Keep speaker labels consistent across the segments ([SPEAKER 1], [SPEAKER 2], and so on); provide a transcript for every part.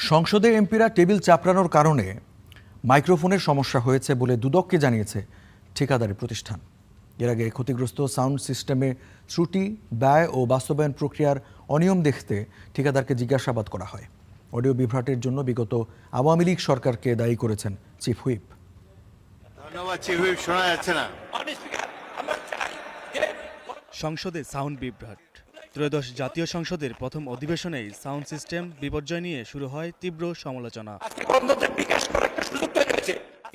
[SPEAKER 1] সংসদে এমপিরা টেবিল চাপড়ানোর কারণে মাইক্রোফোনের সমস্যা হয়েছে বলে দুদককে জানিয়েছে ঠিকাদারি প্রতিষ্ঠান। এর আগে ক্ষতিগ্রস্ত সাউন্ড সিস্টেমে ত্রুটি, ব্যয় ও বাস্তবায়ন প্রক্রিয়ার অনিয়ম দেখতে ঠিকাদারকে জিজ্ঞাসাবাদ করা হয়। অডিও বিভ্রাটের জন্য বিগত আওয়ামী লীগ সরকারকে দায়ী করেছেন চিফ হুইপ।
[SPEAKER 2] ধন্যবাদ চিফ হুইপ, শোনা যাচ্ছে না।
[SPEAKER 3] সংসদে সাউন্ড বিভ্রাট। ত্রয়োদশ জাতীয় সংসদের প্রথম অধিবেশনেই সাউন্ড সিস্টেম বিপর্যয় নিয়ে শুরু হয় তীব্র সমালোচনা।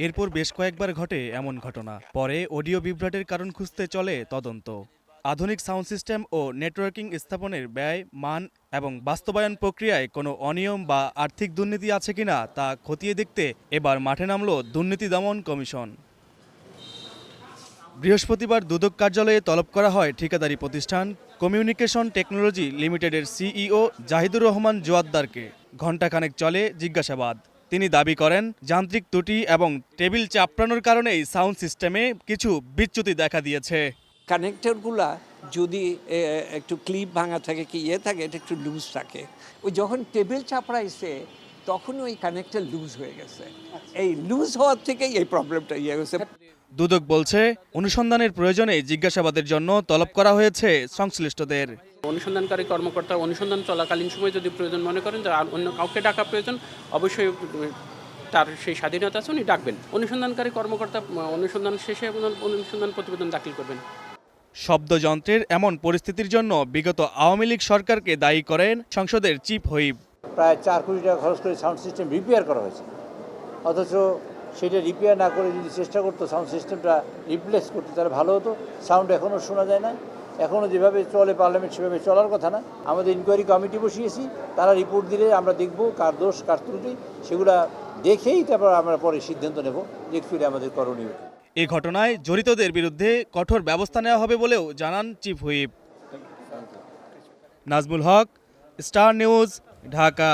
[SPEAKER 3] এরপর বেশ কয়েকবার ঘটে এমন ঘটনা। পরে অডিও বিভ্রাটের কারণ খুঁজতে চলে তদন্ত। আধুনিক সাউন্ড সিস্টেম ও নেটওয়ার্কিং স্থাপনের ব্যয়, মান এবং বাস্তবায়ন প্রক্রিয়ায় কোনো অনিয়ম বা আর্থিক দুর্নীতি আছে কিনা তা খতিয়ে দেখতে এবার মাঠে নামল দুর্নীতি দমন কমিশন। বৃহস্পতিবার দুদক কার্যালয়ে তলব করা হয় ঠিকাদারি প্রতিষ্ঠান কমিউনিকেশন টেকনোলজি লিমিটেডের সিইও জাহিদুর রহমান জোয়াদ্দারকে। ঘণ্টাখানেক চলে জিজ্ঞাসাবাদ। তিনি দাবি করেন, যান্ত্রিক ত্রুটি এবং টেবিল চাপড়ানোর কারণেই সাউন্ড সিস্টেমে কিছু বিচ্যুতি দেখা দিয়েছে।
[SPEAKER 4] কানেক্টরগুলা যদি একটু ক্লিপ ভাঙা থাকে কি থাকে, এটা একটু লুজ থাকে। ওই যখন টেবিল চাপড়াইছে তখন ওই কানেক্টর লুজ হয়ে গেছে। এই লুজ হওয়ার থেকেই এই প্রবলেমটা হয়েছে।
[SPEAKER 3] দুদক বলছে, অনুসন্ধানের প্রয়োজনে জিজ্ঞাসাবাদের জন্য তলব করা হয়েছে সংশ্লিষ্টদের।
[SPEAKER 5] অনুসন্ধানকারী কর্মকর্তা অনুসন্ধান চলাকালীন সময় যদি প্রয়োজন মনে করেন যে অন্য কাউকে ডাকা প্রয়োজন, অবশ্যই তার সেই স্বাধীনতা আছে, উনি ডাকবেন। অনুসন্ধানকারী কর্মকর্তা অনুসন্ধান শেষে অনুসন্ধান প্রতিবেদন দাখিল করবেন।
[SPEAKER 3] শব্দযন্ত্রের এমন পরিস্থিতির জন্য বিগত আওয়ামী লীগ সরকারকে দায়ী করেন সংসদের চিফ হুইপ।
[SPEAKER 6] প্রায় 4 কোটি টাকা খরচ করে সাউন্ড সিস্টেম রিপেয়ার করা হয়েছে, অথচ সেটা রিপেয়ার না করে যদি চেষ্টা করতো সাউন্ড সিস্টেমটা রিপ্লেস করতে, তাহলে ভালো হতো। সাউন্ড এখনও শোনা যায় না, এখনও যেভাবে চলে পার্লামেন্ট সেভাবে চলার কথা না। আমাদের ইনকোয়ারি কমিটি বসিয়েছি, তারা রিপোর্ট দিলে আমরা দেখব কার দোষ কার ত্রুটি, সেগুলা দেখেই তারপর আমরা পরে সিদ্ধান্ত নেব যে অ্যাকচুয়ালি আমাদের করণীয়।
[SPEAKER 3] এই ঘটনায় জড়িতদের বিরুদ্ধে কঠোর ব্যবস্থা নেওয়া হবে বলেও জানান চিফ হুইপ। নাজমুল হক, স্টার নিউজ, ঢাকা।